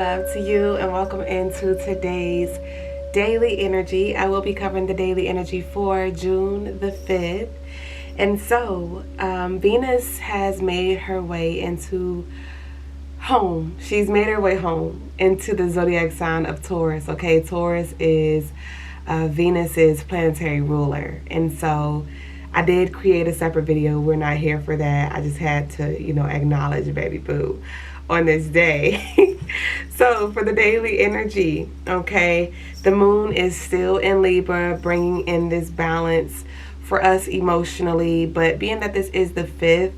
love to you, and welcome into today's daily energy. I will be covering the daily energy for June the 5th. And so, Venus has made her way into home. She's made her way home into the zodiac sign of Taurus. Okay, Taurus is Venus's planetary ruler. And so, I did create a separate video. We're not here for that. I just had to, acknowledge baby boo on this day. So for the daily energy, okay, the moon is still in Libra, bringing in this balance for us emotionally. But being that this is the 5th,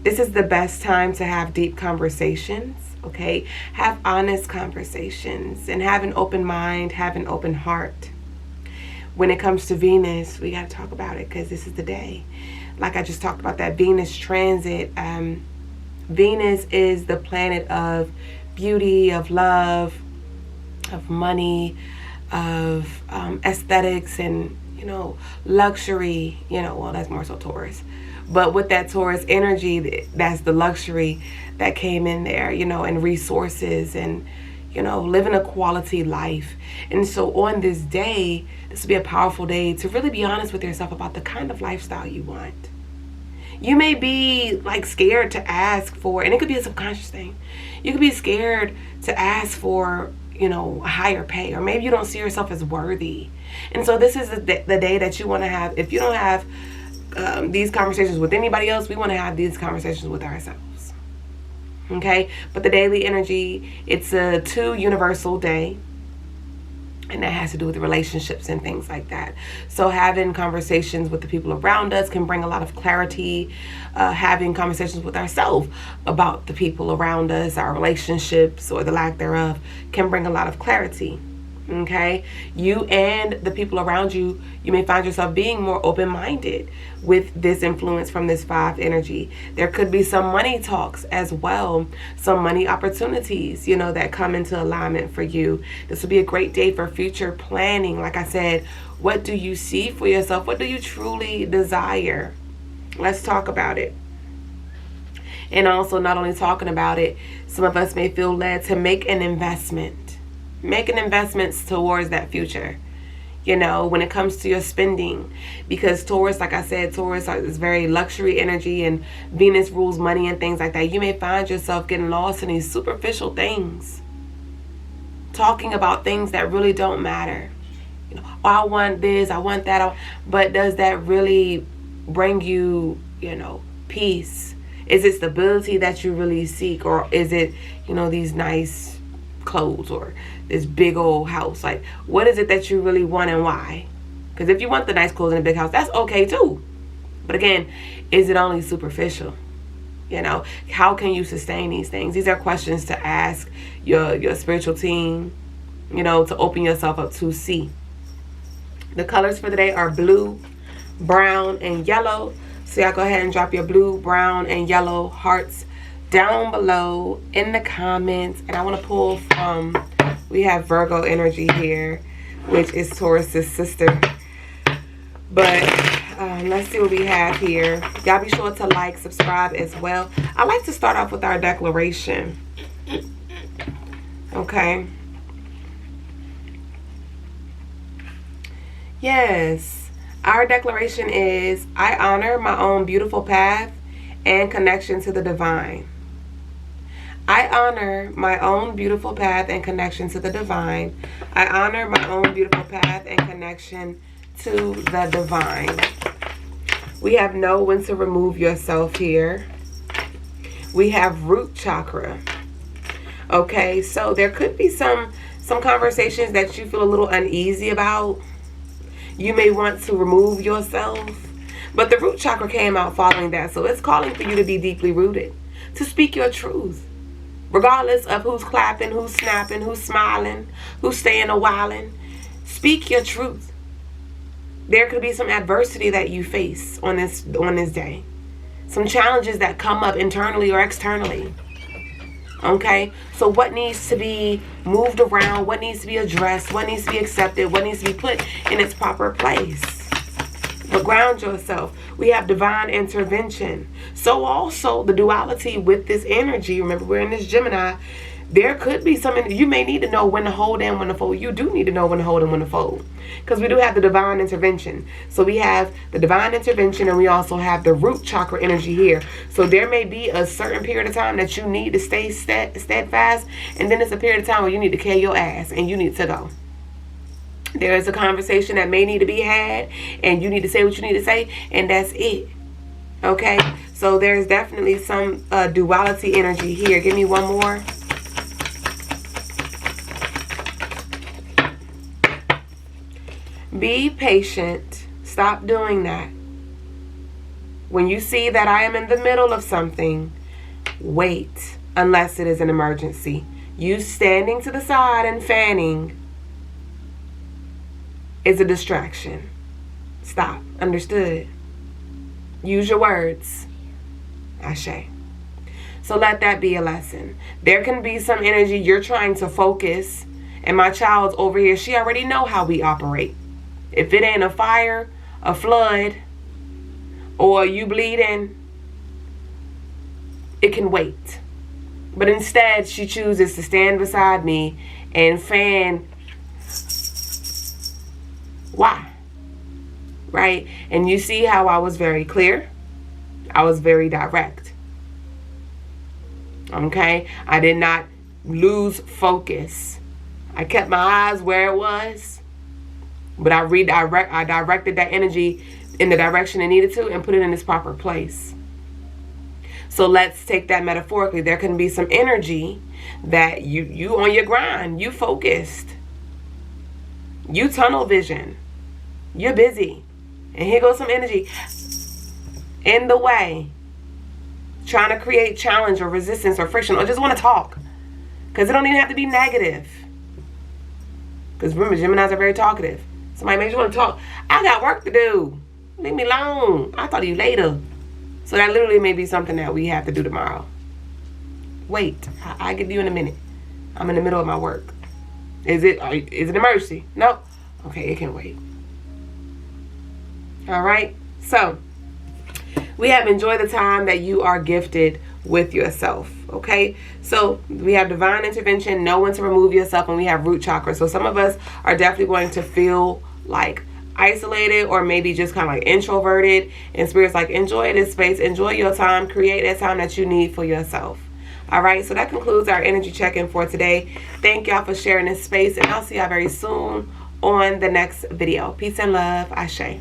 this is the best time to have deep conversations, okay? Have honest conversations and have an open mind, have an open heart. When it comes to Venus, we got to talk about it because this is the day. Like I just talked about that Venus transit. Venus is the planet of beauty, of love, of money, of aesthetics and, luxury. Well, that's more so Taurus. But with that Taurus energy, that's the luxury that came in there, and resources and, living a quality life. And so on this day, this will be a powerful day to really be honest with yourself about the kind of lifestyle you want. You may be scared to ask for, and it could be a subconscious thing. You could be scared to ask for, higher pay, or maybe you don't see yourself as worthy. And so this is the day that you want to have. If you don't have these conversations with anybody else, we want to have these conversations with ourselves. Okay? But the daily energy, it's a 2 universal day. And that has to do with relationships and things like that. So having conversations with the people around us can bring a lot of clarity. Having conversations with ourselves about the people around us, our relationships or the lack thereof, can bring a lot of clarity. Okay? You and the people around you, you may find yourself being more open-minded with this influence from this 5 energy. There could be some money talks as well, some money opportunities, that come into alignment for you. This will be a great day for future planning. Like I said, what do you see for yourself? What do you truly desire? Let's talk about it. And also, not only talking about it, some of us may feel led to make an investment. Making investments towards that future, when it comes to your spending. Because Taurus, like I said, Taurus is very luxury energy, and Venus rules money and things like that. You may find yourself getting lost in these superficial things. Talking about things that really don't matter. I want this, I want that. But does that really bring you, peace? Is it stability that you really seek? Or is it, these nice clothes or this big old house? What is it that you really want and why? Because if you want the nice clothes and a big house, that's okay too. But again, is it only superficial? How can you sustain these things? These are questions to ask your spiritual team, to open yourself up to see. The colors for the day are blue, brown, and yellow. So y'all go ahead and drop your blue, brown, and yellow hearts down below in the comments. And I want to pull from, we have Virgo energy here, which is Taurus's sister. But let's see what we have here. Y'all be sure to like, subscribe as well. I like to start off with our declaration. Okay. Yes. Our declaration is, I honor my own beautiful path and connection to the divine. I honor my own beautiful path and connection to the divine. I honor my own beautiful path and connection to the divine. We have know when to remove yourself here. We have root chakra. Okay, so there could be some conversations that you feel a little uneasy about. You may want to remove yourself. But the root chakra came out following that. So it's calling for you to be deeply rooted. To speak your truth. Regardless of who's clapping, who's snapping, who's smiling, who's staying a whiling. Speak your truth. There could be some adversity that you face on this day. Some challenges that come up internally or externally. Okay? So what needs to be moved around? What needs to be addressed? What needs to be accepted? What needs to be put in its proper place? But ground yourself. We have divine intervention. So also the duality with this energy. Remember, we're in this Gemini. there could be some, you may need to know when to hold and when to fold. You do need to know when to hold and when to fold, because we do have the divine intervention. So we have the divine intervention, and we also have the root chakra energy here. So there may be a certain period of time that you need to stay steadfast, and then it's a period of time where you need to carry your ass and you need to go. There is a conversation that may need to be had, and you need to say what you need to say, and that's it. Okay? So there's definitely some duality energy here. Give me one more. Be patient. Stop doing that. When you see that I am in the middle of something, wait unless it is an emergency. You standing to the side and fanning is a distraction. Stop. Understood? Use your words. Ashe. So let that be a lesson. There can be some energy you're trying to focus, and my child's over here. She already know how we operate. If it ain't a fire, a flood, or you bleeding, it can wait. But instead, she chooses to stand beside me and fan. Why? Right? And you see how I was very clear. I was very direct. Okay? I did not lose focus. I kept my eyes where it was. But I directed that energy in the direction it needed to and put it in its proper place. So let's take that metaphorically. There can be some energy that you on your grind. You focused. You tunnel vision. You're busy. And here goes some energy in the way, trying to create challenge or resistance or friction, or just want to talk. Because it don't even have to be negative. Because remember, Geminis are very talkative. Somebody makes you want to talk. I got work to do. Leave me alone. I'll talk to you later. So that literally may be something that we have to do tomorrow. Wait. I'll give you in a minute. I'm in the middle of my work. Is it an emergency? No. Okay, it can wait. All right. So we have enjoyed the time that you are gifted with yourself. Okay, so we have divine intervention, know when to remove yourself, and we have root chakra. So some of us are definitely going to feel like isolated, or maybe just kind of like introverted, and Spirit's like, enjoy this space, enjoy your time, create that time that you need for yourself. All right, so that concludes our energy check-in for today. Thank y'all for sharing this space, and I'll see y'all very soon on the next video. Peace and love. Ashe.